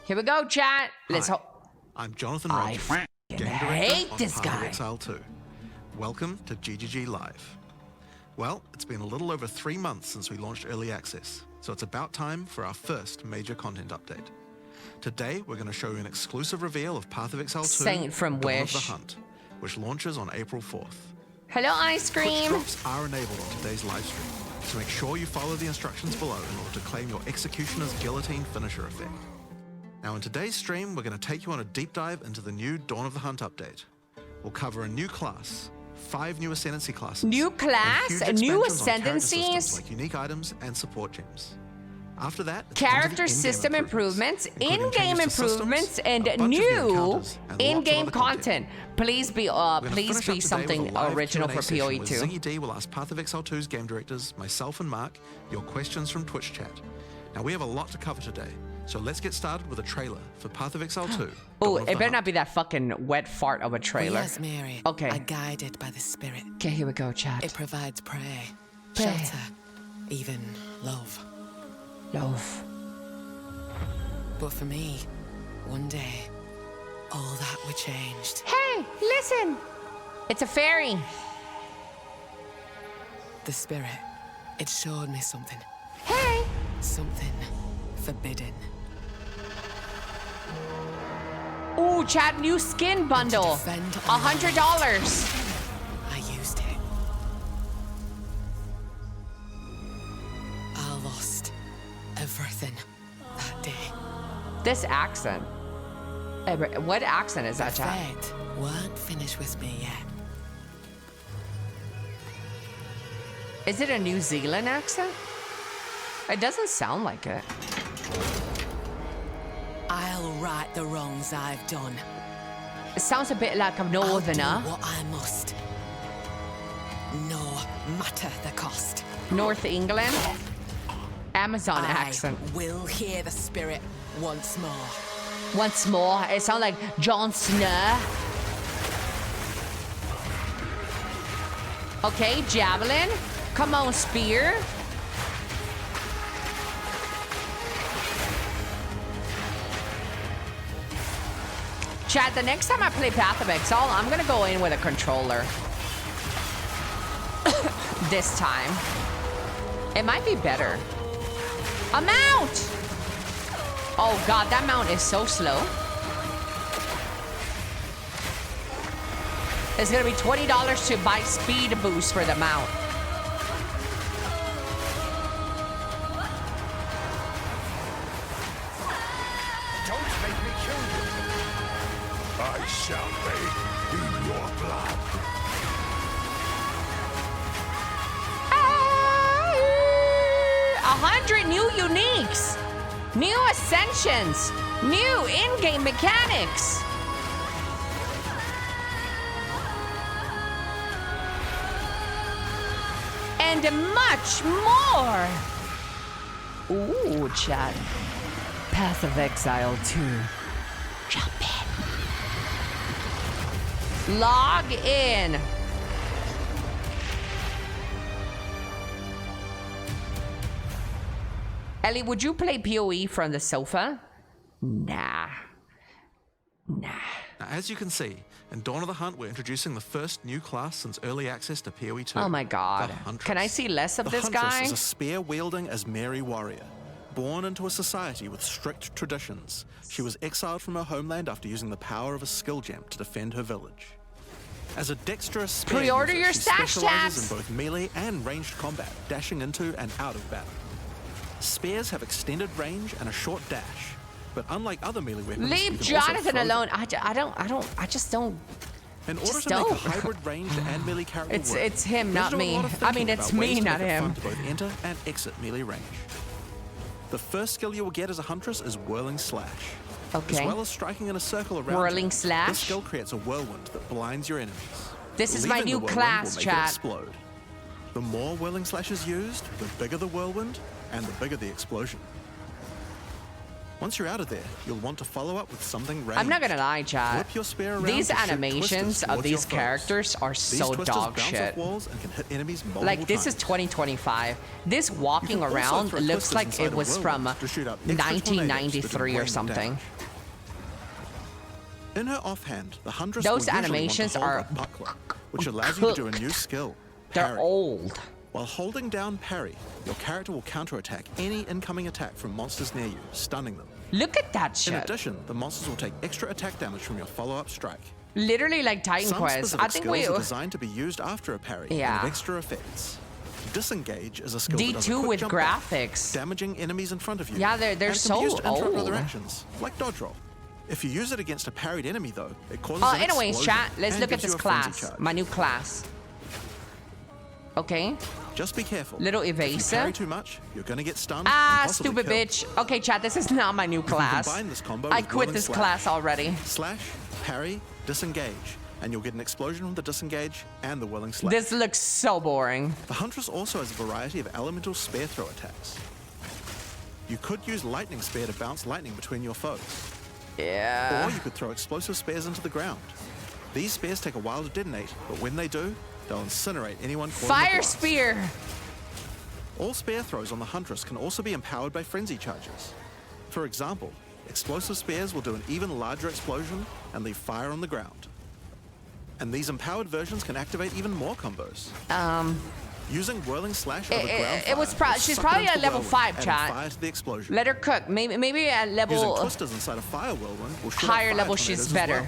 Here we go, chat. Let's hope. I'm Jonathan Rogers, Game Director hate on this Path of guy. Exile 2. Welcome to GGG Live. Well, it's been a little over 3 months since we launched Early Access, so it's about time for our first major content update. Today, we're going to show you an exclusive reveal of Path of Exile 2, Saint from Dawn Wish. of the Hunt, which launches on April 4th. Hello, ice Quick cream. drops are enabled on today's live stream, so make sure you follow the instructions below in order to claim your Executioner's Guillotine finisher effect. Now in today's stream, we're going to take you on a deep dive into the new Dawn of the Hunt update. We'll cover a new class, 5 new Ascendancy classes. New class, and huge new expansions on character systems Ascendancies. like unique items and support gems. After that, it's Character onto the system improvements, including in-game changes to improvements, systems, and a bunch of new new encounters, and lots of in-game other content. Please be We're gonna finish up today something with a live original Q&A for session PoE where 2. Zingy D will ask Path of Exile 2's game directors, myself and Mark, your questions from Twitch chat. Now we have a lot to cover today, so let's get started with a trailer for Path of Exile 2. Oh, Dawn of it the better not Hunt. be that fucking wet fart of a trailer. Yes, Mary. Okay. Are guided by the spirit. Okay, here we go, chat. It provides prey, Prey. shelter, even love. Love. But for me, one day, all that were changed. Hey, listen. It's a fairy. The spirit, it showed me something. Hey. Something forbidden. Ooh, chat, new skin bundle. defend $100. I used it. I lost everything that day. This accent. What accent is that, The chat? fate weren't finished with me yet. Is it a New Zealand accent? It doesn't sound like it. I'll right the wrongs I've done. It sounds a bit like a I'll northerner. do what I must. No matter the cost. North England. Amazon I accent. will hear the spirit once more. Once more, it sounds like Jon Snow. Okay, javelin. Come on, spear. Chad, the next time I play Path of Exile, I'm gonna go in with a controller. This time. It might be better. A mount! Oh god, that mount is so slow. It's gonna be $20 to buy speed boost for the mount. Don't make me kill you. I shall bathe in your blood. 100 new uniques, new ascensions, new in-game mechanics. And much more. Ooh, chat. Path of Exile 2. Jump in. Log in. Elly, would you play PoE from the sofa? Nah. Now, as you can see, in Dawn of the Hunt, we're introducing the first new class since early access to PoE 2. Oh my god. The Huntress. Can I see less of The this Huntress guy? is a spear-wielding Asmeri warrior. Born into a society with strict traditions, she was exiled from her homeland after using the power of a skill gem to defend her village. As a dexterous spear Pre-order user, your she stash specializes tabs. in both melee and ranged combat, dashing into and out of battle. Spears have extended range and a short dash, but unlike other melee weapons, you Leave can also Jonathan throw them. alone. I just don't. In order Just to make a don't. hybrid ranged and melee character It's- work, it's him, you have not to do a me. lot of I thinking mean, it's about ways me, to not make it fun him. to both enter and exit melee range. The first skill you will get as a huntress is Whirling Slash. Okay. As well as striking in a circle around Whirling you, Slash? this skill creates a whirlwind that blinds your enemies. This is my Leaving new the whirlwind class, will make chat. It explode. The more Whirling Slash is used, the bigger the whirlwind and the bigger the explosion. Once you're out of there, you'll want to follow up with something ranged. I'm not gonna lie, chat. Whip your spear around These to shoot animations twisters of towards your these foes. characters are These so twisters dog bounce shit. off walls and can hit enemies multiple Like, this is times. 2025. This walking You can also around throw looks twisters like inside it a was from whirlwind to shoot out extra tornadoes that do 1993 or rain something. damage. In her offhand, the Huntress Those will usually animations want to hold are a buckler, which allows you to do a new skill. They're Parry. old. While holding down parry, your character will counterattack any incoming attack from monsters near you, stunning them. Look at that In shit. addition, the monsters will take extra attack damage from your follow-up strike. Literally like Titan Some Quest. specific I think skills we are designed to be used after a parry and Yeah. have extra effects. Disengage is a skill that does a D2 quick with jump back, graphics. damaging enemies in front of you. Yeah, they're and it can so be used to interrupt old. other actions, like dodge roll. If you use it against a parried enemy, though, it causes Oh, an anyways, explosion chat. Let's and look at gives this you a frenzy class. charge. My new class. Okay. Just be careful. Little If you parry evasive. too much, you're going to get stunned. Ah, and possibly stupid killed. bitch. Okay, chat. This is not my new You can class. combine this combo I with quit whirling this slash. class already. Slash, parry, disengage, and you'll get an explosion from the disengage and the whirling slash. This looks so boring. The Huntress also has a variety of elemental spear throw attacks. You could use lightning spear to bounce lightning between your foes, Yeah. or you could throw explosive spears into the ground. These spears take a while to detonate, but when they do, they'll incinerate anyone caught in the Fire blast. spear. All spear throws on the Huntress can also be empowered by frenzy charges. For example, explosive spears will do an even larger explosion and leave fire on the ground. And these empowered versions can activate even more combos. Using whirling slash over ground it was fire will she's suck it probably into at the level whirlwind, 5, adding chat. fire to the explosion. Let her cook. Maybe at Using level twisters inside a fire whirlwind will shoot out higher fire level tornadoes she's as better. well.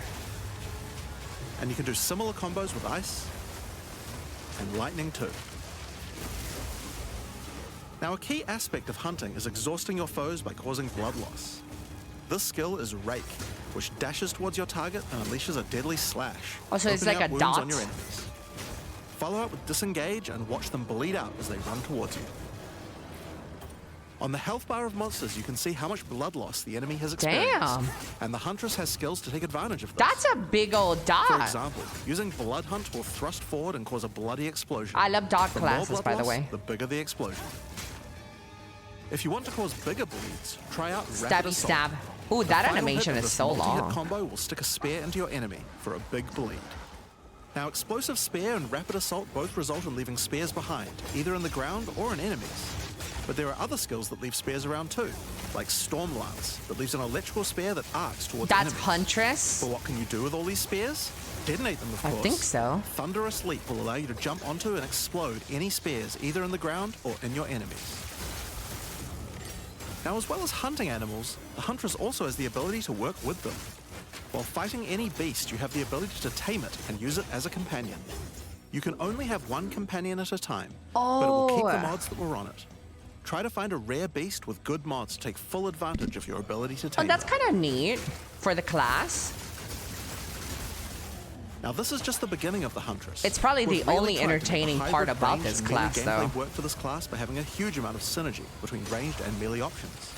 And you can do similar combos with ice and lightning too. Now, a key aspect of hunting is exhausting your foes by causing blood loss. This skill is Rake, which dashes towards your target and unleashes a deadly slash. Oh, so it's opening like up a wounds dot? on your enemies. Follow up with disengage and watch them bleed out as they run towards you. On the health bar of monsters, you can see how much blood loss the enemy has experienced. Damn. And the Huntress has skills to take advantage of this. That's a big old For dot. example, using Blood Hunt will thrust forward and cause a bloody explosion. I love dot The more classes, blood by the loss, way. the bigger the explosion. If you want to cause bigger bleeds, try out Rapid Stabby Assault. stab. Ooh, The that final animation hit of is this so multi-hit long. combo will stick a spear into your enemy for a big bleed. Now, Explosive Spear and Rapid Assault both result in leaving spears behind, either in the ground or in enemies. But there are other skills that leave spears around too, like Storm Lance, that leaves an electrical spear that arcs towards That's enemies. Huntress. But what can you do with all these spears? Detonate them, of I course. think so. Thunderous Leap will allow you to jump onto and explode any spears either in the ground or in your enemies. Now, as well as hunting animals, the Huntress also has the ability to work with them. While fighting any beast, you have the ability to tame it and use it as a companion. You can only have one companion at a time, but it will keep the mods that were on it. Try to find a rare beast with good mods to take full advantage of your ability to Oh, tame that's it. kind of neat for the class. Now, this is just the beginning of the Huntress. It's probably We've the really only tried to make entertaining the part hybrid about ranged this and melee class, gameplay though. work for this class by having a huge amount of synergy between ranged and melee options.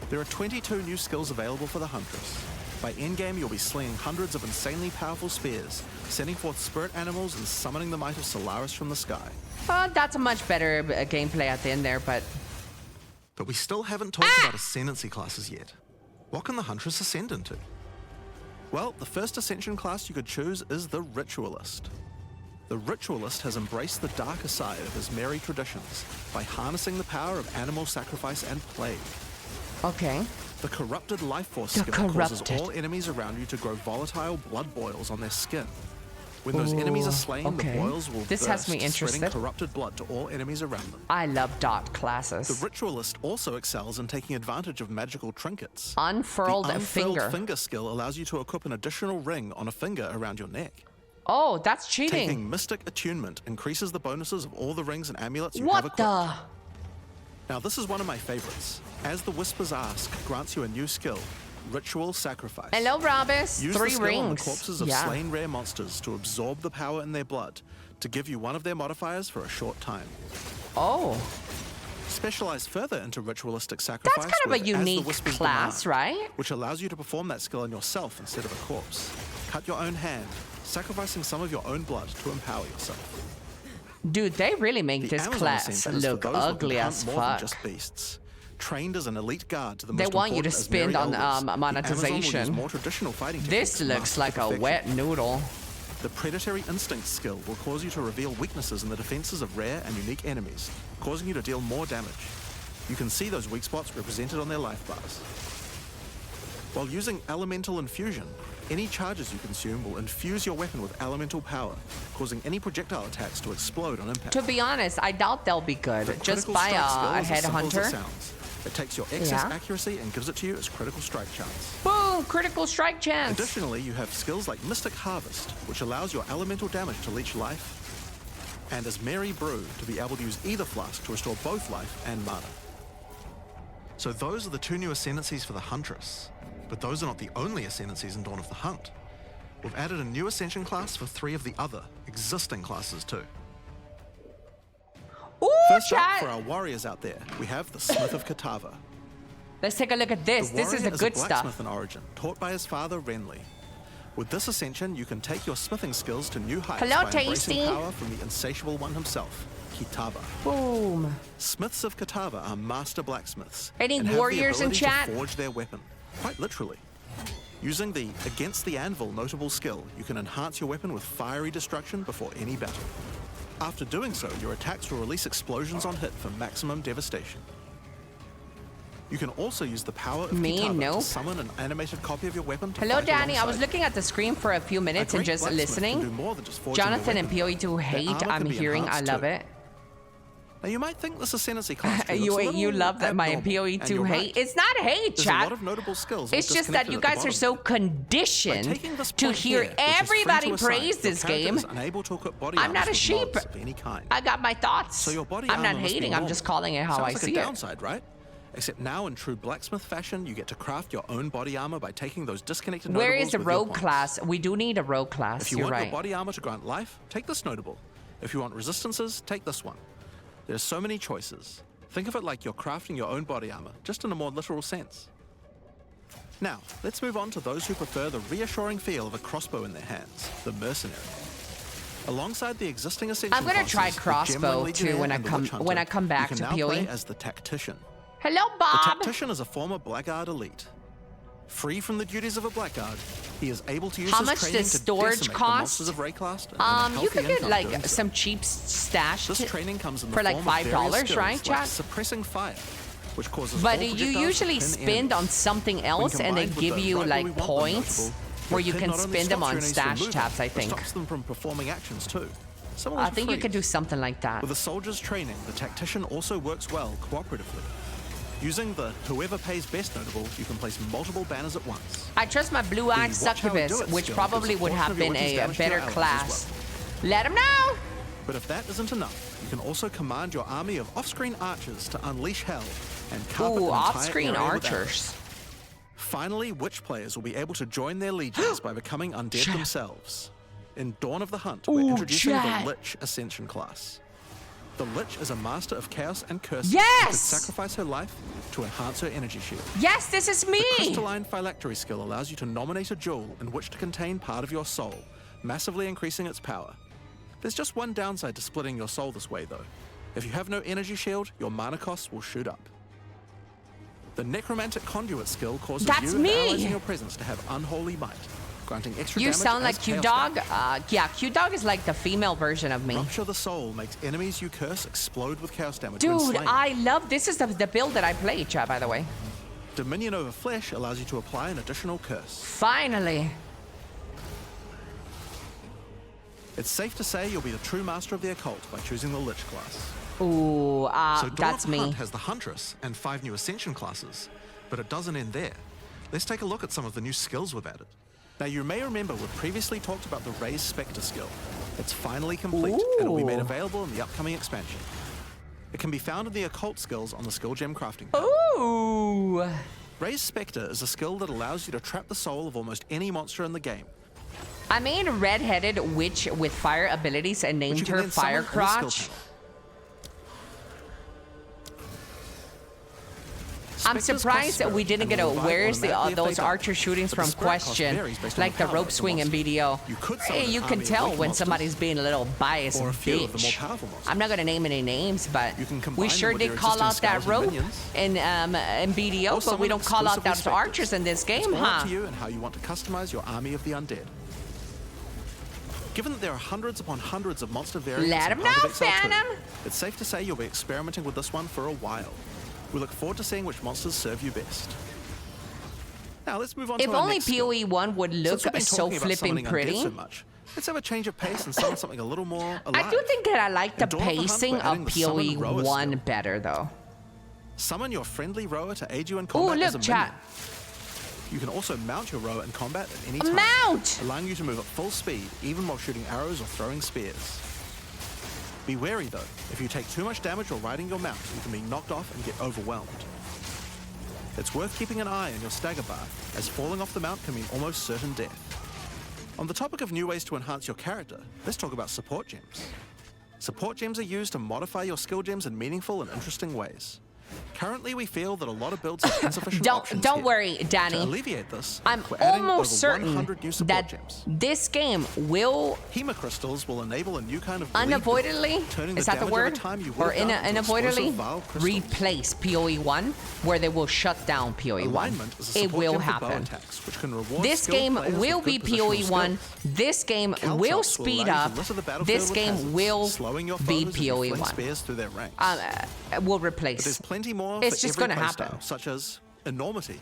There are 22 new skills available for the Huntress. By endgame, you'll be slinging hundreds of insanely powerful spears, sending forth spirit animals and summoning the might of Solaris from the sky. That's a much better gameplay at the end there, but But we still haven't talked about ascendancy classes yet. What can the Huntress ascend into? Well, the first ascension class you could choose is the Ritualist. The Ritualist has embraced the darker side of his merry traditions by harnessing the power of animal sacrifice and plague. okay. The Corrupted Life Force The skill causes Corrupted. all enemies around you to grow volatile blood boils on their skin. When those enemies are slain, okay. the boils will This has me burst, spreading interested. corrupted blood to all enemies around them. I love dot The classes. Ritualist also excels in taking advantage of magical trinkets. Unfurled The unfurled finger. skill allows you to equip an additional ring on a finger around your neck. Oh, that's cheating. Taking Mystic Attunement increases the bonuses of all the rings and amulets you have What equipped. the? Now, this is one of my favorites. As the Whispers Ask grants you a new skill, Ritual Sacrifice. Hello, Robus. Use 3 the skill on the rings. corpses of Yeah. slain rare monsters to absorb the power in their blood, to give you one of their modifiers for a short time. Oh, Specialize further into Ritualistic Sacrifice that's kind of a with As the unique Whispers class, Demand, right? which allows you to perform that skill on yourself instead of a corpse. Cut your own hand, sacrificing some of your own blood to empower yourself. Dude, they really make The this Amazon class Ascension is for look those looking ugly to as hunt more than fuck. just beasts. Trained as an elite guard to the They most want you to important as spend Mary on Elders, the monetization. Amazon will use more traditional fighting This techniques looks mastered like to a perfection. wet noodle. The Predatory Instinct skill will cause you to reveal weaknesses in the defenses of rare and unique enemies, causing you to deal more damage. You can see those weak spots represented on their life bars. While using Elemental Infusion, any charges you consume will infuse your weapon with elemental power, causing any projectile attacks to explode on impact. To be honest, I doubt they'll be good. The Just critical buy strike skill a is as simple as it headhunter. sounds. It takes your excess Yeah. accuracy and gives it to you as critical strike chance. Boom! Critical strike chance. Additionally, you have skills like Mystic Harvest, which allows your elemental damage to leech life, and as Mary Brew to be able to use either flask to restore both life and mana. So those are the 2 new ascendancies for the Huntress, but those are not the only ascendancies in Dawn of the Hunt. We've added a new ascension class for 3 of the other existing classes too. Ooh, First up, chat. for our warriors out there, we have the Smith of Katava. Let's take a look at this. The This is warrior the good a blacksmith stuff. in origin, taught by his father Renly. With this ascension, you can take your smithing skills to new heights Hello, by embracing Tasty. power from the insatiable one himself, Kitava. Boom. Smiths of Katava are master blacksmiths. Any and have the warriors in ability to chat? forge their weapon, quite literally. Using the Against the Anvil notable skill, you can enhance your weapon with fiery destruction before any battle. After doing so, your attacks will release explosions on hit for maximum devastation. You can also use the power of Me? Kitava Nope. to summon an animated copy of your weapon to Hello, fight Danny. I was alongside. looking at the screen for a few minutes A and great just blacksmith can do listening. more than just forging your Jonathan and weapon. POE2 Their hate. armor I'm can be hearing. I enhanced love too. it. Now you might think this ascendancy class tree looks a You little love that my abnormal, and POE2 you're hate. right. It's not hate, There's a lot chat. of notable skills all It's just that disconnected you at the guys are bottom. so By conditioned taking this to point hear here, which is free everybody to assign, praise your this character game. is unable to equip body I'm not armors a with sheep. mods of any kind. I got my thoughts. So your body I'm not armor must be hating. I'm normal. just calling it how Sounds I like see a it. downside, right? Except now in true blacksmith fashion, you get to craft your own body armor by taking those disconnected Where notables is the with your rogue points. class? We do need a rogue class. If you You're want right. your body armor to grant life, take this notable. If you want resistances, take this one. There's so many choices. Think of it like you're crafting your own body armor, just in a more literal sense. Now, let's move on to those who prefer the reassuring feel of a crossbow in their hands, the mercenary. Alongside the existing ascension I'm gonna try classes, the crossbow, Genuine Legionnaire too, when I and the come- Witch Hunter, when I come back you to can now PoE. play as the Tactician. Hello, The Bob. Tactician is a former Blackguard elite. Free from the duties of a Blackguard, he is able to use How his much training does to storage decimate the cost? monsters of Rayclast and earn a You healthy could get income like doing so. some cheap stash This training comes in the for like form of various $5, skills right, like chat? suppressing fire, which causes But all you projectiles to usually pin spend enemies. on something When else and they combined with give the you right where we like want them points notable, where the you pin can not only spend them stops on your enemies from stash moving, tabs, I but think. stops them from performing actions too. Similar I to think you freeze. could do something like that. With a soldier's training, the Tactician also works well cooperatively. Using the whoever pays best notable, you can place multiple banners at once. I trust my blue eyed Watch How We succubus, Do It which skill probably gives a would portion have of your been weapon's a damage to your better allies as class. well. Let him know. But if that isn't enough, you can also command your army of off-screen archers to unleash hell and carpet Ooh, an entire off-screen area with archers. arrows. Finally, witch players will be able to join their legions by becoming undead Chat. themselves. In Dawn of the Hunt, we're Ooh, introducing chat. the Lich Ascension class. The Lich is a master of chaos and curses Yes! who could sacrifice her life to enhance her energy shield. Yes, this is me. The Crystalline Phylactery skill allows you to nominate a jewel in which to contain part of your soul, massively increasing its power. There's just one downside to splitting your soul this way, though. If you have no energy shield, your mana costs will shoot up. The Necromantic Conduit skill causes That's you and me. allies in your presence to have unholy might, granting extra You damage sound as like Q chaos Dog. damage. Yeah, Q Dog is like the female version of me. Rupture the Soul makes enemies you curse explode with chaos damage when Dude, slain. I love this. Is the build that I played, chat, by the way. Dominion over Flesh allows you to apply an additional curse. Finally. It's safe to say you'll be the true master of the occult by choosing the Lich class. Ooh, So Dawn that's of the me. Hunt has the Huntress and 5 new Ascension classes, but it doesn't end there. Let's take a look at some of the new skills we've added. Now you may remember we've previously talked about the Raised Spectre skill. It's finally complete and will be made Ooh. available in the upcoming expansion. It can be found in the occult skills on the skill gem crafting tab. Ooh. Raised Spectre is a skill that allows you to trap the soul of almost any monster in the game. I made a red-headed witch with fire abilities and which you named can her then summon in the skill Firecrotch. panel. I'm Spectres surprised cost that we spirit didn't and get a will revive where's the automatically if they those die. archer shootings But the from spirit cost question, varies based on like the power rope of swing in monster. BDO. You could summon Hey, an you army can of tell weak when monsters, somebody's being a little biased or a few bitch. of the more powerful monsters. I'm not gonna name any names, but You can combine we them sure with did your call out existing that spells and rope in BDO, but we summon don't call out exclusively those spectres. archers in this It's game, all up huh? to you and how you want to customize your army of the undead. Given that there are hundreds upon hundreds of monster variants Let in 'em part of know, Exile 2, Phantom. it's safe to say you'll be experimenting with this one for a while. We look forward to seeing which monsters serve you best. Now let's move on If to our only next skill. PoE 1 would look Since we've been so talking about flipping summoning undead pretty. so much, let's have a change of pace and summon something a little more alive. I do think that I like the In Dawn of the Hunt, pacing we're of adding the summon PoE rower 1 skill. better, though. Summon your friendly rower to aid you in Ooh, combat as a look, chat. minion. You can also mount your rower in combat at any A time, mount! allowing you to move at full speed, even while shooting arrows or throwing spears. Be wary though, if you take too much damage while riding your mount, you can be knocked off and get overwhelmed. It's worth keeping an eye on your stagger bar, as falling off the mount can mean almost certain death. On the topic of new ways to enhance your character, let's talk about support gems. Support gems are used to modify your skill gems in meaningful and interesting ways. Currently, we feel that a lot of builds have insufficient options Don't here. worry, To Danny. alleviate this, I'm we're adding almost over certain 100 new support that gems. this game will Hema crystals will enable a new kind of bleed unavoidably, build, turning is that the damage over word? time you Or would have done into unavoidably explosive vial crystals. replace PoE 1, where they will shut down PoE 1. Alignment is a It support will gem for bow happen. attacks, which can reward This skilled game players will with be good positional PoE 1. skills. This game Caltrops will speed allow you up. to litter the battlefield This with game hazards, will slowing your be foes as you PoE fling 1. spears through their ranks. Will But there's replace. plenty more It's for just every gonna happen. playstyle, such as enormity,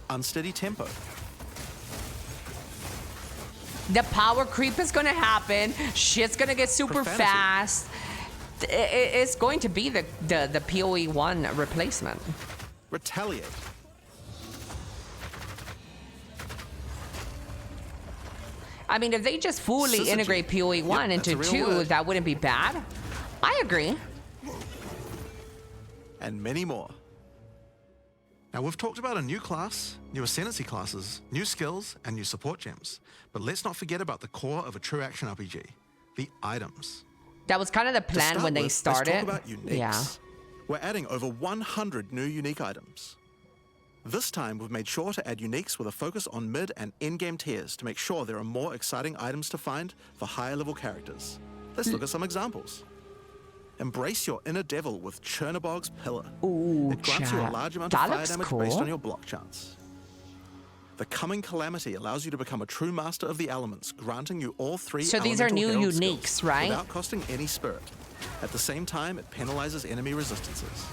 unsteady tempo, The power creep is gonna happen. Shit's gonna get super Profanity. fast. It's going to be the PoE 1 replacement. retaliate, I mean, if they just fully Syzygy. integrate PoE 1 Yep, that's into a real 2, word. that wouldn't be bad. I agree. and many more. Now, we've talked about a new class, new ascendancy classes, new skills, and new support gems. But let's not forget about the core of a true action RPG, the items. That was kind of the To plan start when they with, started. Let's talk about uniques. Yeah. We're adding over 100 new unique items. This time, we've made sure to add uniques with a focus on mid and end-game tiers to make sure there are more exciting items to find for higher-level characters. Let's look at some examples. Embrace your inner devil with Chernobog's Pillar. Ooh, It grants you a chat. large amount That of fire looks damage cool. based on your block chance. The Coming Calamity allows you to become a true master of the elements, granting you all three So these are elemental new herald uniques, skills right? Without costing any spirit. At the same time, it penalizes enemy resistances.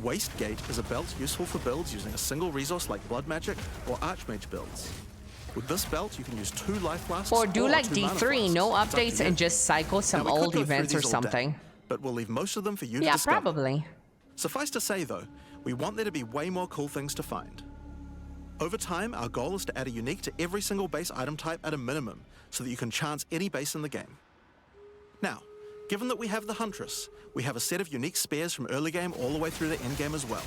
Waste Gate is a belt useful for builds using a single resource like Blood Magic or Archmage builds. With this belt, you can use 2 life flasks Or do like 2 mana D3, no flasks. It's up to updates, you. and just cycle Now, some we could old go through events or these all day, something. but we'll leave most of them for you to Yeah, discover. probably. Suffice to say, though, we want there to be way more cool things to find. Over time, our goal is to add a unique to every single base item type at a minimum, so that you can chance any base in the game. Now, given that we have the Huntress, we have a set of unique spears from early game all the way through to end game as well.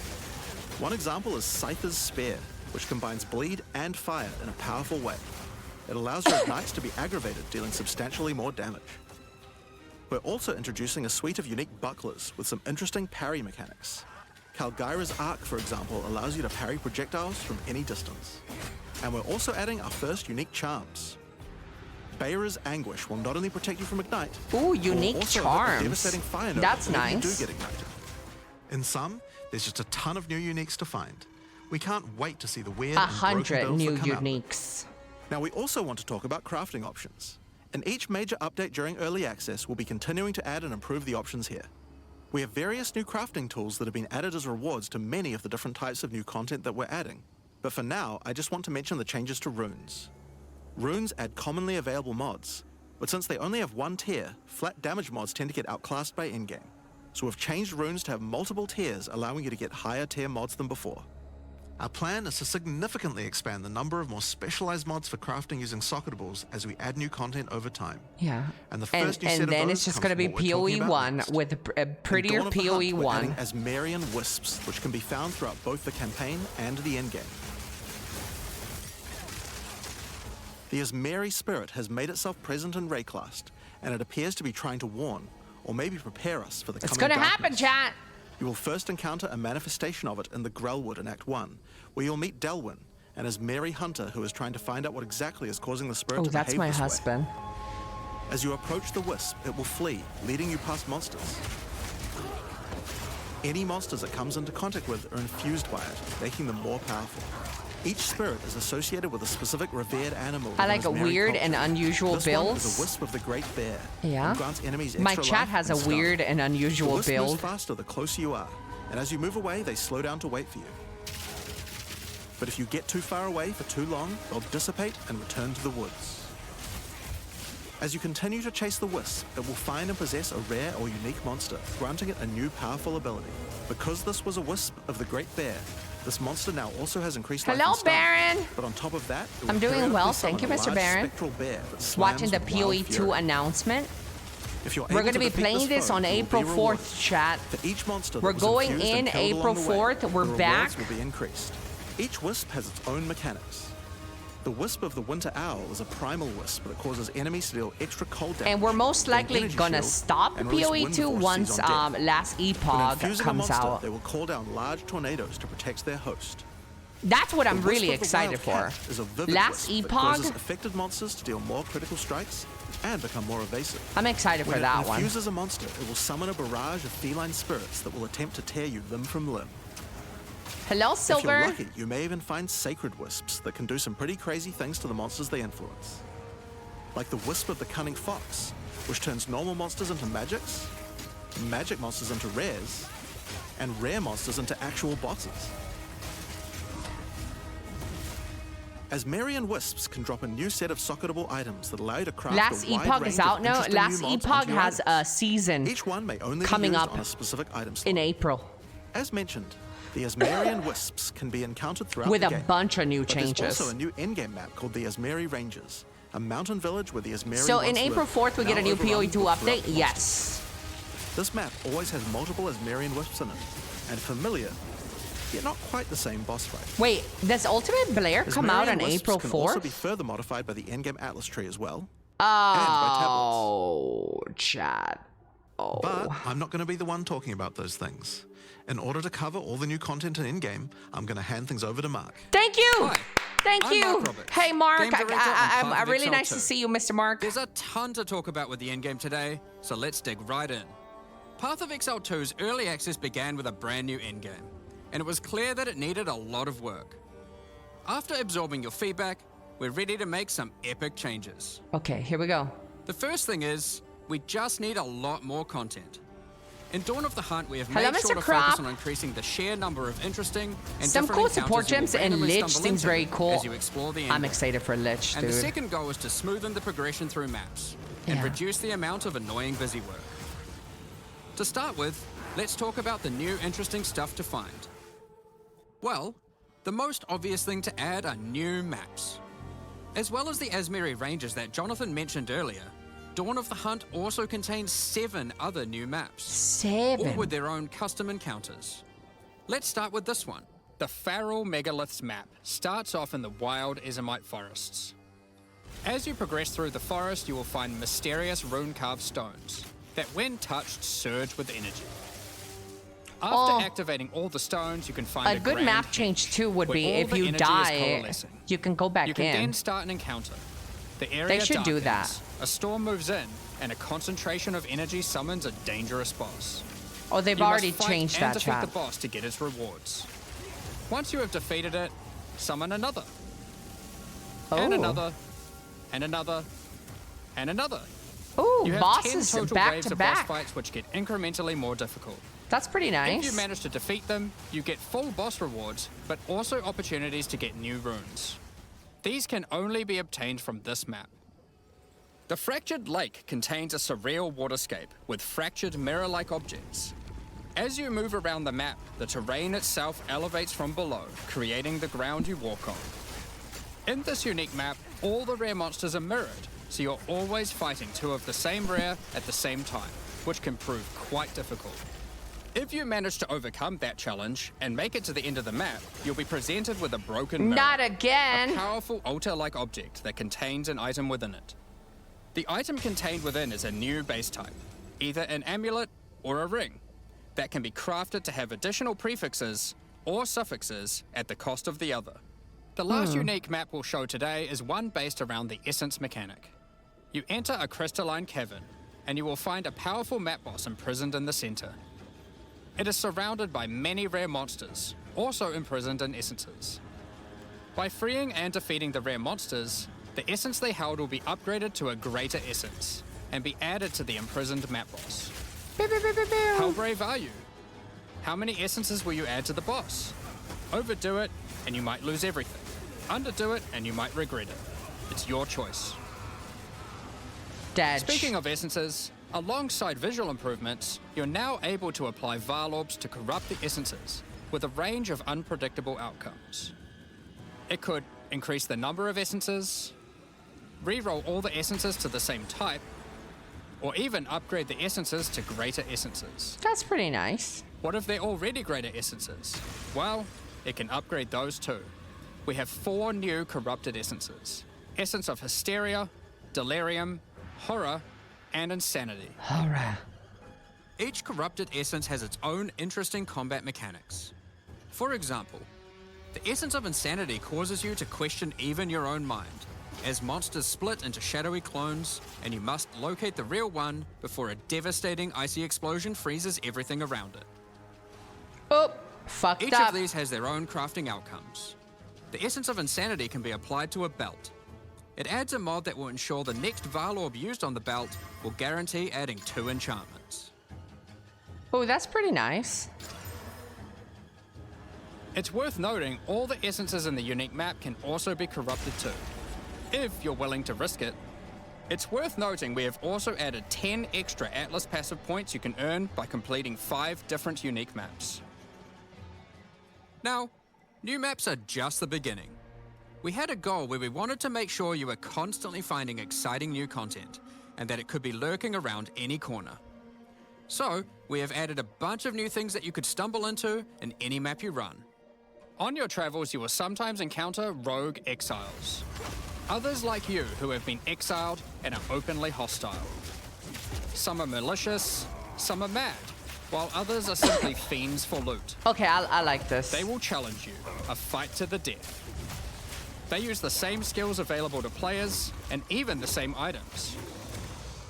One example is Scyther's Spear, which combines bleed and fire in a powerful way. It allows your ignites to be aggravated, dealing substantially more damage. We're also introducing a suite of unique bucklers with some interesting parry mechanics. Kalgyra's Arc, for example, allows you to parry projectiles from any distance. And we're also adding our first unique charms. Bayra's Anguish will not only protect you from ignite, Ooh, but will unique also charms. avert devastating fire nova That's whenever nice. you do get ignited. In sum, there's just a ton of new uniques to find. We can't wait to see the weird and broken 100 builds new that come out. uniques. Now, we also want to talk about crafting options. In each major update during early access, we'll be continuing to add and improve the options here. We have various new crafting tools that have been added as rewards to many of the different types of new content that we're adding. But for now, I just want to mention the changes to runes. Runes add commonly available mods, but since they only have one tier, flat damage mods tend to get outclassed by endgame. So we've changed runes to have multiple tiers, allowing you to get higher tier mods than before. Our plan is to significantly expand the number of more specialized mods for crafting using socketables as we add new content over time. Yeah. And the first new set of then those it's just comes going to be from what we're talking PoE about 1 next. with a In prettier Dawn of the Hunt, PoE we're 1. adding Asmarian Wisps, which can be found throughout both the campaign and the endgame. The Asmari spirit has made itself present in Rayclast, and it appears to be trying to warn, or maybe prepare us for the It's coming going to happen, darkness. chat. You will first encounter a manifestation of it in the Grellwood in Act 1, where you'll meet Delwyn and his Mary Hunter, who is trying to find out what exactly is causing the spirit Oh, to that's behave my this way. husband. As you approach the wisp, it will flee, leading you past monsters. Any monsters it comes into contact with are infused by it, making them more powerful. Each spirit is associated with a specific revered animal. I like a within its Mary weird culture. and unusual This build. one is a wisp of the Great Bear. Yeah. Who grants enemies My extra chat life has and a stun. weird and The unusual wisp moves build. faster the closer you are, and as you move away, they slow down to wait for you. But if you get too far away for too long, they'll dissipate and return to the woods. As you continue to chase the wisp, it will find and possess a rare or unique monster, granting it a new powerful ability. Because this was a wisp of the Great Bear, this monster now also has increased life Hello, and stun. Baron. But on top of that, it will I'm doing periodically well, summon thank you, a Mr. large Baron. spectral bear that slams Watching the with wild PoE 2 fury. announcement. If you're We're able going to be defeat playing this foe, on you will be April rewarded. 4th, chat. For each monster that We're was going infused and in killed April along the way, 4th. the We're rewards back. will be increased. Each wisp has its own mechanics. The wisp of the Winter Owl is a primal wisp that causes enemies to deal extra cold damage. And we're most gain likely energy gonna shield, stop and release PoE wind 2 vortices once on deck. Last When Epoch infusing a comes monster, out. they will call down large tornadoes to protect their host. That's what I'm The wisp really of the excited Wild for. Cat is a vivid Last wisp that Epoch, causes affected monsters to deal more critical strikes and become more evasive. I'm excited for When that it one. infuses a monster, it will summon a barrage of feline spirits that will attempt to tear you limb from limb. Hello, If you're Silver. lucky, you may even find sacred wisps that can do some pretty crazy things to the monsters they influence. Like the wisp of the cunning fox, which turns normal monsters into magics, magic monsters into rares, and rare monsters into actual bosses. As Marian wisps can drop a new set of socketable items that allow you to craft Last a wide Epoch range is of out now. interesting Last new mods Epoch onto your has items. a season Each one may only coming be used up on a specific item slot. in April As mentioned, the Asmarian wisps can be encountered throughout with the a game. bunch of new But changes. there's also a new in-game map called the Asmari Ranges, a mountain village where the Asmari So in once April lived, 4th, we get a now new overrun PoE 2 with update? corrupt Yes. monsters. This map always has multiple Asmarian wisps in it, and familiar, yet not quite the same boss fight. Wait, does Ultimate Blair come out Asmarian on wisps April can also 4th? be further modified by the in-game Atlas tree as well, and by tablets. Oh, chat. Oh. But I'm not going to be the one talking about those things. In order to cover all the new content in in-game, I'm going to hand things over to Mark. Thank you. Hi, Thank I'm you. Mark Roberts, Hey, Mark. game director and part of really Exile nice 2. to see you, Mr. Mark. There's a ton to talk about with the endgame today, so let's dig right in. Path of Exile 2's early access began with a brand new endgame, and it was clear that it needed a lot of work. After absorbing your feedback, we're ready to make some epic changes. Okay, here we go. The first thing is, we just need a lot more content. In Dawn of the Hunt, we have Hello, made sure Mr. to Crop. focus on increasing the sheer number of interesting and Some different cool encounters support you will gems and randomly Lich stumble seems into very cool. as you explore the I'm endgame. excited for Lich, And the dude. second goal is to smoothen the progression through maps and Yeah. reduce the amount of annoying busy work. To start with, let's talk about the new interesting stuff to find. Well, the most obvious thing to add are new maps. As well as the Asmari Ranges that Jonathan mentioned earlier, Dawn of the Hunt also contains 7 other new maps, all 7. with their own custom encounters. Let's start with this one. The Feral Megaliths map starts off in the wild Ezomite forests. As you progress through the forest, you will find mysterious rune-carved stones that, when touched, surge with energy. After Oh. activating all the stones, you can find A a good grand map change too would where be all if the you energy is die, coalescing. you can go back You can in. then start an encounter. The area should do darkens, a storm moves in, and a concentration of energy summons a dangerous boss. Oh, they've You must already fight changed and that defeat chat. the boss to get its rewards. Once you have defeated it, summon another. And Oh. another. And another. And another. Ooh, You have bosses 10 total back waves to of boss back. fights which get incrementally more difficult. That's pretty nice. If you manage to defeat them, you get full boss rewards, but also opportunities to get new runes. These can only be obtained from this map. The Fractured Lake contains a surreal waterscape with fractured mirror-like objects. As you move around the map, the terrain itself elevates from below, creating the ground you walk on. In this unique map, all the rare monsters are mirrored, so you're always fighting 2 of the same rare at the same time, which can prove quite difficult. If you manage to overcome that challenge and make it to the end of the map, you'll be presented with a broken mirror. Not A again. powerful altar-like object that contains an item within it. The item contained within is a new base type, either an amulet or a ring. that can be crafted to have additional prefixes or suffixes at the cost of the other. The last unique map we'll show today is one based around the essence mechanic. You enter a crystalline cavern, and you will find a powerful map boss imprisoned in the center. It is surrounded by many rare monsters, also imprisoned in essences. By freeing and defeating the rare monsters, the essence they held will be upgraded to a greater essence and be added to the imprisoned map boss. How brave are you? How many essences will you add to the boss? Overdo it, and you might lose everything. Underdo it, and you might regret it. It's your choice. Dead. Speaking of essences, alongside visual improvements, you're now able to apply Vaal orbs to corrupt the essences with a range of unpredictable outcomes. It could increase the number of essences, re-roll all the essences to the same type, or even upgrade the essences to greater essences. That's pretty nice. What if they're already greater essences? Well, it can upgrade those too. We have 4 new corrupted essences. Essence of Hysteria, Delirium, Horror, and Insanity. Horror. Each corrupted essence has its own interesting combat mechanics. For example, the essence of Insanity causes you to question even your own mind, as monsters split into shadowy clones, and you must locate the real one before a devastating icy explosion freezes everything around it. Oh, fucked Each up. of these has their own crafting outcomes. The essence of Insanity can be applied to a belt. It adds a mod that will ensure the next Vaal orb used on the belt will guarantee adding 2 enchantments. Oh, that's pretty nice. It's worth noting all the essences in the unique map can also be corrupted too, if you're willing to risk it. It's worth noting we have also added 10 extra Atlas passive points you can earn by completing 5 different unique maps. Now, new maps are just the beginning. We had a goal where we wanted to make sure you were constantly finding exciting new content, and that it could be lurking around any corner. So, we have added a bunch of new things that you could stumble into in any map you run. On your travels, you will sometimes encounter rogue exiles. Others like you who have been exiled and are openly hostile. Some are malicious, some are mad, while others are simply fiends for loot. Okay, I like this. They will challenge you, a fight to the death. They use the same skills available to players, and even the same items.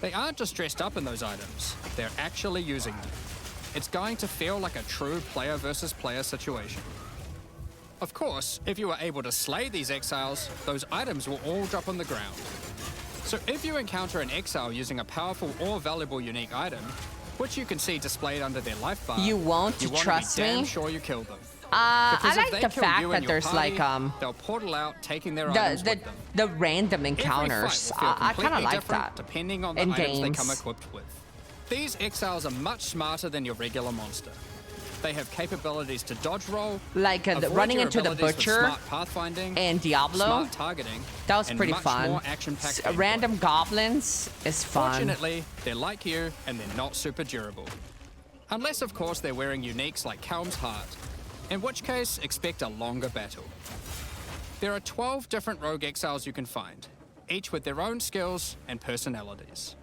They aren't just dressed up in those items, they're actually using them. It's going to feel like a true player versus player situation. Of course, if you are able to slay these exiles, those items will all drop on the ground. So if you encounter an exile using a powerful or valuable unique item, which you can see displayed under their life bar, You won't you want trust to be damn me? sure you kill them. I Because if like they the kill fact you that and your there's party, like they'll portal out, taking their items with them. the random Every fight encounters. will feel I kind of completely like different that. depending on the in items they games. come equipped with. These exiles are much smarter than your regular monster. They have capabilities to dodge roll, Like avoid running your into the abilities with butcher smart pathfinding, and Diablo. smart targeting, That was and pretty much fun. more action-packed gameplay. Random goblins is fun. Fortunately, they're like you, and they're not super durable. Unless, of course, they're wearing uniques like Calm's Heart, in which case, expect a longer battle. There are 12 different rogue exiles you can find, each with their own skills and personalities.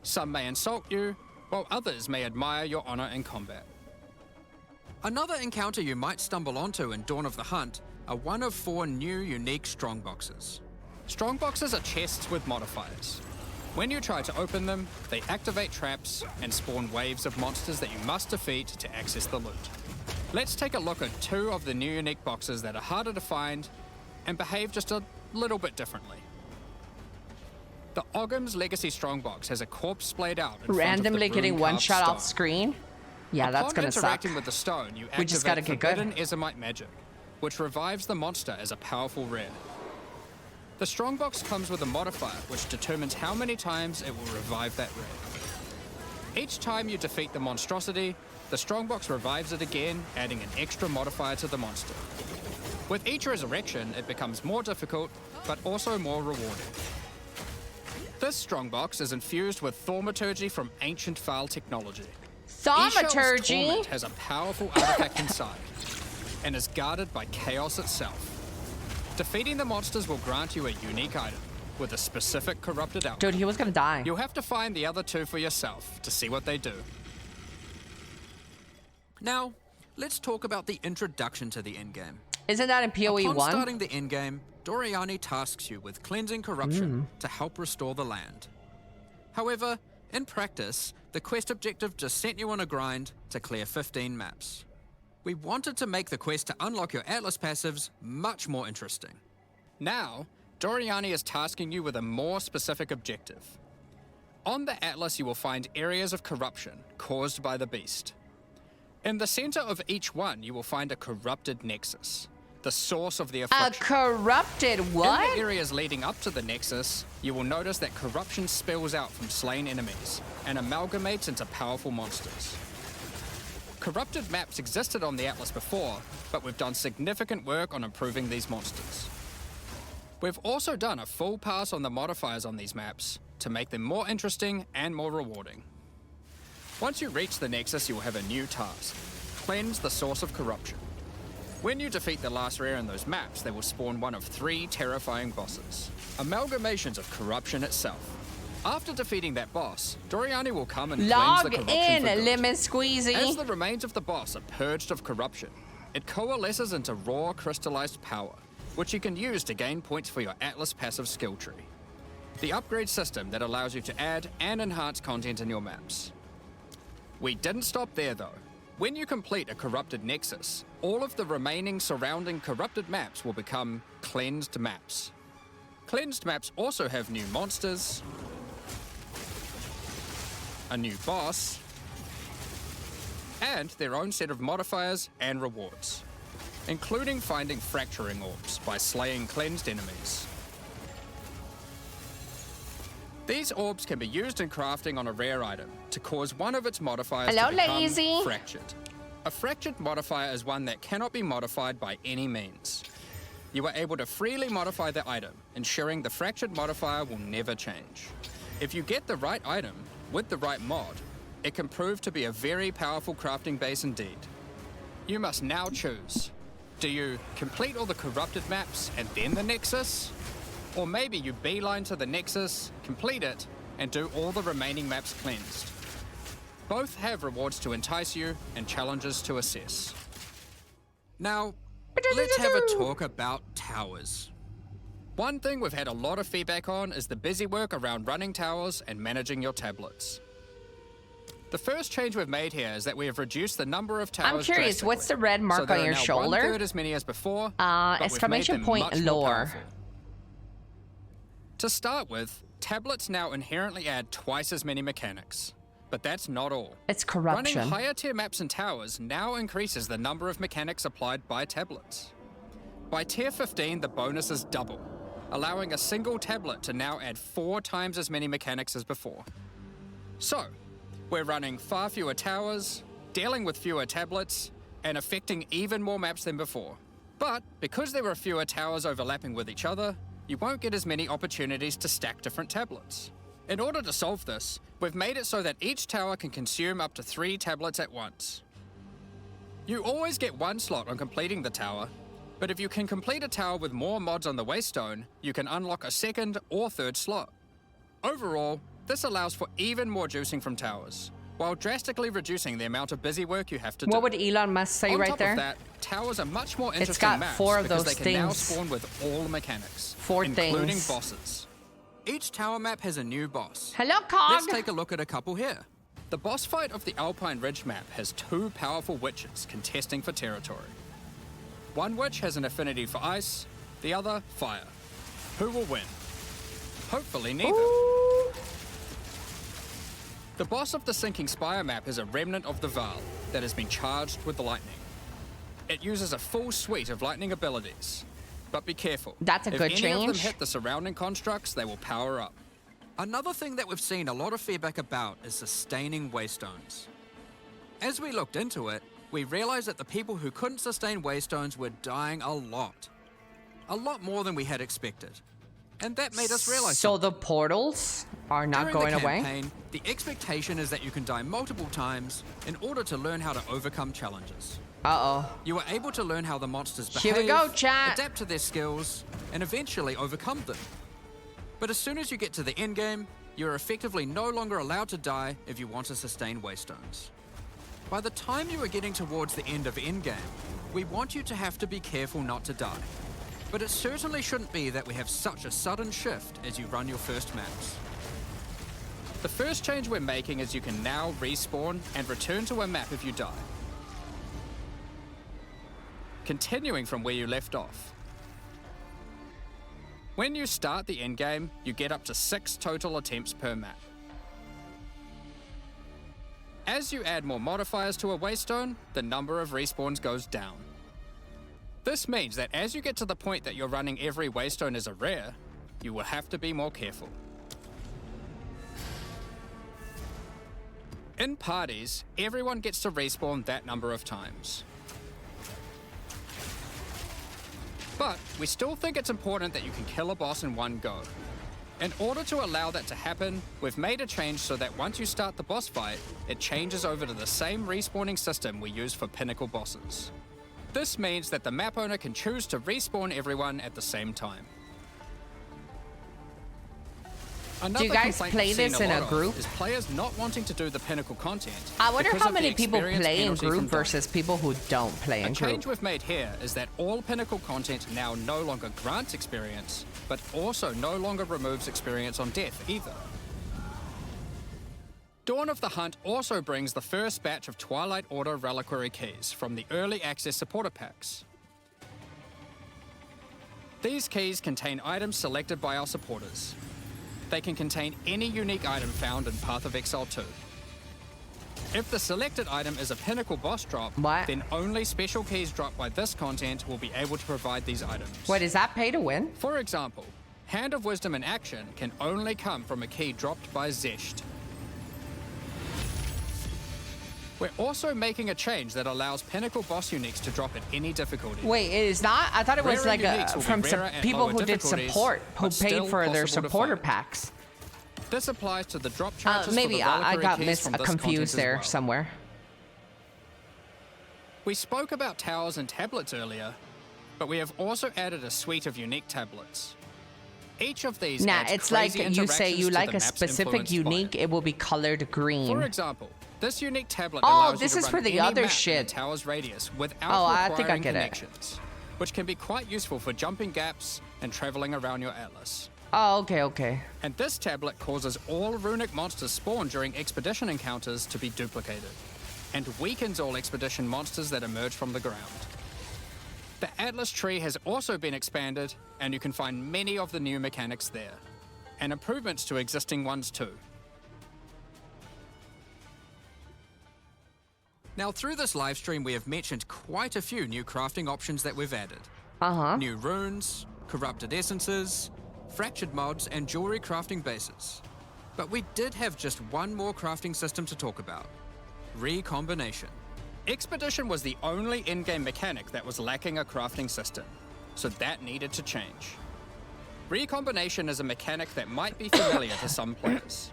Some may insult you, while others may admire your honor in combat. Another encounter you might stumble onto in Dawn of the Hunt are one of 4 new unique strongboxes. Strongboxes are chests with modifiers. When you try to open them, they activate traps and spawn waves of monsters that you must defeat to access the loot. Let's take a look at 2 of the new unique boxes that are harder to find and behave just a little bit differently. The Ogham's Legacy Strongbox has a corpse splayed out in Randomly front of the getting one rune-carved shot off stone. screen. Yeah, that's Upon gonna suck. interacting with the stone, you We just gotta activate get good. forbidden Ezomite magic, which revives the monster as a powerful rare. The Strongbox comes with a modifier which determines how many times it will revive that rare. Each time you defeat the monstrosity, the Strongbox revives it again, adding an extra modifier to the monster. With each resurrection, it becomes more difficult, but also more rewarding. This Strongbox is infused with Thaumaturgy from ancient Vaal technology. Eshel's Thaumaturgy. Torment has a powerful artifact inside, and is guarded by chaos itself. Defeating the monsters will grant you a unique item, with a specific corrupted outcome. Dude, he was gonna die. You'll have to find the other 2 for yourself to see what they do. Now, let's talk about the introduction to the endgame. Isn't that in PoE Upon 1? starting the endgame, Doriani tasks you with cleansing corruption to help restore the land. However, in practice, the quest objective just sent you on a grind to clear 15 maps. We wanted to make the quest to unlock your Atlas passives much more interesting. Now, Doriani is tasking you with a more specific objective. On the Atlas, you will find areas of corruption caused by the beast. In the center of each one, you will find a corrupted nexus, the source of the A affliction. corrupted In what? the areas leading up to the nexus, you will notice that corruption spills out from slain enemies and amalgamates into powerful monsters. Corrupted maps existed on the Atlas before, but we've done significant work on improving these monsters. We've also done a full pass on the modifiers on these maps to make them more interesting and more rewarding. Once you reach the Nexus, you'll have a new task: cleanse the source of corruption. When you defeat the last rare in those maps, they will spawn one of 3 terrifying bosses, amalgamations of corruption itself. After defeating that boss, Doriani will come and cleanse Log the corruption in, for good. lemon As squeezy. the remains of the boss are purged of corruption, it coalesces into raw crystallized power, which you can use to gain points for your Atlas passive skill tree. The upgrade system that allows you to add and enhance content in your maps. We didn't stop there though. When you complete a corrupted nexus, all of the remaining surrounding corrupted maps will become cleansed maps. Cleansed maps also have new monsters, a new boss, and their own set of modifiers and rewards, including finding fracturing orbs by slaying cleansed enemies. These orbs can be used in crafting on a rare item to cause one of its modifiers Hello, to become lazy. fractured. A fractured modifier is one that cannot be modified by any means. You are able to freely modify the item, ensuring the fractured modifier will never change. If you get the right item with the right mod, it can prove to be a very powerful crafting base indeed. You must now choose. Do you complete all the corrupted maps and then the Nexus? Or maybe you beeline to the Nexus, complete it, and do all the remaining maps cleansed. Both have rewards to entice you and challenges to assess. Now, let's have a talk about towers. One thing we've had a lot of feedback on is the busy work around running towers and managing your tablets. The first change we've made here is that we have reduced the number of towers. I'm curious, what's the red mark on your shoulder? 1/3 as many as before, but we've made exclamation them point much more lore. powerful. To start with, tablets now inherently add twice as many mechanics. But that's not all. It's corruption. Running higher tier maps and towers now increases the number of mechanics applied by tablets. By tier 15, the bonuses double, allowing a single tablet to now add 4 times as many mechanics as before. So, we're running far fewer towers, dealing with fewer tablets, and affecting even more maps than before. But because there are fewer towers overlapping with each other, you won't get as many opportunities to stack different tablets. In order to solve this, we've made it so that each tower can consume up to 3 tablets at once. You always get 1 slot on completing the tower, but if you can complete a tower with more mods on the Waystone, you can unlock a 2nd or 3rd slot. Overall, this allows for even more juicing from towers, while drastically reducing the amount of busy work you have to do. What would Elon Musk say On right top there? of that, towers are much more interesting got maps 4 of because those they can now things. spawn with all mechanics, 4 including things. bosses. Each tower map has a new boss. Hello, Cog. Let's take a look at a couple here. The boss fight of the Alpine Ridge map has 2 powerful witches contesting for territory. One witch has an affinity for ice, the other fire. Who will win? Hopefully neither. Ooh. The boss of the Sinking Spire map is a remnant of the Val that has been charged with lightning. It uses a full suite of lightning abilities. But be careful. That's a good If any of them change. hit the surrounding constructs, they will power up. Another thing that we've seen a lot of feedback about is sustaining Waystones. As we looked into it, we realized that the people who couldn't sustain Waystones were dying a lot. A lot more than we had expected. And that made us realize So something. the portals are not During going the away? campaign, the expectation is that you can die multiple times in order to learn how to overcome challenges. Uh-oh. You are able to learn how the monsters Here behave, we go, chat. adapt to their skills, and eventually overcome them. But as soon as you get to the endgame, you're effectively no longer allowed to die if you want to sustain Waystones. By the time you are getting towards the end of endgame, we want you to have to be careful not to die. But it certainly shouldn't be that we have such a sudden shift as you run your first maps. The first change we're making is you can now respawn and return to a map if you die, continuing from where you left off. When you start the endgame, you get up to 6 total attempts per map. As you add more modifiers to a waystone, the number of respawns goes down. This means that as you get to the point that you're running every waystone as a rare, you will have to be more careful. In parties, everyone gets to respawn that number of times. But we still think it's important that you can kill a boss in one go. In order to allow that to happen, we've made a change so that once you start the boss fight, it changes over to the same respawning system we use for pinnacle bosses. This means that the map owner can choose to respawn everyone at the same time. Do you guys play this in a group? Is players not wanting to do the pinnacle content. I wonder because how of the many people experience play in penalty group from dying. versus people who don't play in A change group. we've made here is that all pinnacle content now no longer grants experience, but also no longer removes experience on death either. Dawn of the Hunt also brings the first batch of Twilight Order reliquary keys from the early access supporter packs. These keys contain items selected by our supporters. They can contain any unique item found in Path of Exile 2. If the selected item is a pinnacle boss drop, then only special keys dropped by this content will be able to provide these items. Wait, is that pay to win? For example, Hand of Wisdom in action can only come from a key dropped by Zesht. We're also making a change that allows pinnacle boss uniques to drop at any difficulty. Wait, it is not? I thought it was Rarer like uniques will be from rarer at people lower who did difficulties, support, who but still paid for their possible to supporter find. packs. This applies to the drop charges Maybe for the I reliquary got keys from this content confused as there well. somewhere. We spoke about towers and tablets earlier, but we have also added a suite of unique tablets. Each of these adds It's like crazy you say interactions you to like the a map's specific influenced by unique, it will be colored green. For example, this unique tablet Oh, allows this you is to for run the any other map in shit. the tower's radius without Oh, I think I requiring get it. connections, which can be quite useful for jumping gaps and traveling around your atlas. Oh, okay. And this tablet causes all runic monsters spawned during expedition encounters to be duplicated, and weakens all expedition monsters that emerge from the ground. The Atlas tree has also been expanded, and you can find many of the new mechanics there, and improvements to existing ones too. Now, through this live stream, we have mentioned quite a few new crafting options that we've added. New runes, corrupted essences, fractured mods, and jewelry crafting bases. But we did have just one more crafting system to talk about: recombination. Expedition was the only in-game mechanic that was lacking a crafting system, so that needed to change. Recombination is a mechanic that might be familiar to some players.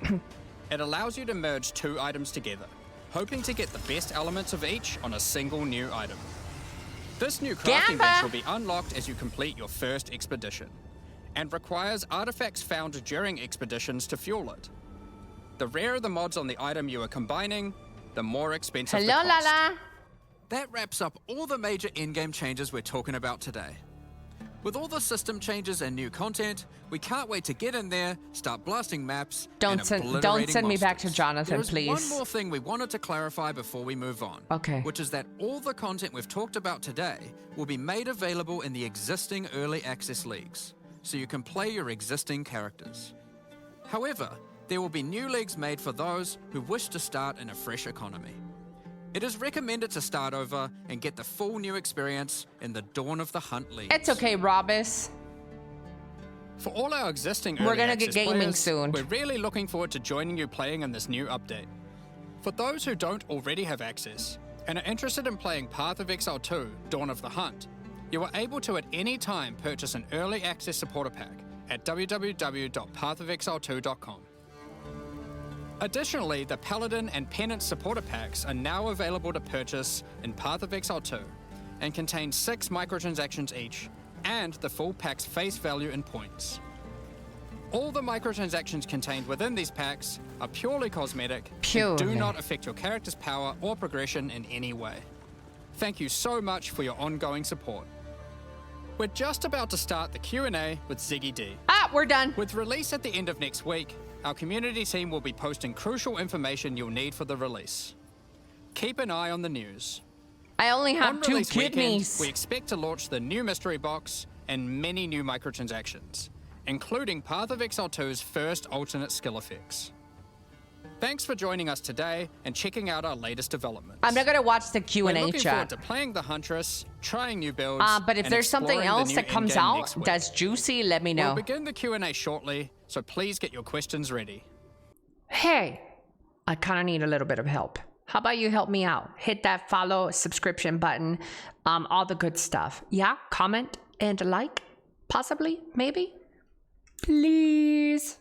It allows you to merge 2 items together, hoping to get the best elements of each on a single new item. This new crafting bench will be unlocked as you complete your first expedition, and requires artifacts found during expeditions to fuel it. The rarer the mods on the item you are combining, the more expensive the cost. Lala. That wraps up all the major in-game changes we're talking about today. With all the system changes and new content, we can't wait to get in there, start blasting maps, Don't and send obliterating me back to monsters. Jonathan, There is please. one more thing we wanted to clarify before we move on. Okay. Which is that all the content we've talked about today will be made available in the existing early access leagues, so you can play your existing characters. However, there will be new leagues made for those who wish to start in a fresh economy. It is recommended to start over and get the full new experience in the Dawn of the Hunt leagues. It's okay, Robus. For all our existing We're early gonna get access gaming players, soon. We're really looking forward to joining you playing in this new update. For those who don't already have access and are interested in playing Path of Exile 2, Dawn of the Hunt, you are able to at any time purchase an early access supporter pack at www.pathofexile2.com. Additionally, the Paladin and Penance supporter packs are now available to purchase in Path of Exile 2 and contain 6 microtransactions each and the full pack's face value in points. All the microtransactions contained within these packs are purely cosmetic and Purely. do not affect your character's power or progression in any way. Thank you so much for your ongoing support. We're just about to start the Q&A with Ziggy D. Ah, we're done. With release at the end of next week, our community team will be posting crucial information you'll need for the release. Keep an eye on the news. I only have On 2 release weekend, kidneys. we expect to launch the new mystery box and many new microtransactions, including Path of Exile 2's first alternate skill effects. Thanks for joining us today and checking out our latest developments. I'm not gonna watch the We're Q&A looking forward chat. to playing the Huntress, trying new builds, But if and there's something exploring the else new that comes endgame out next week. that's juicy, let me We'll know. begin the Q&A shortly, so please get your questions ready. Hey, I kind of need a little bit of help. How about you help me out? Hit that follow, subscription button, all the good stuff. Yeah, comment and like, possibly, maybe. Please.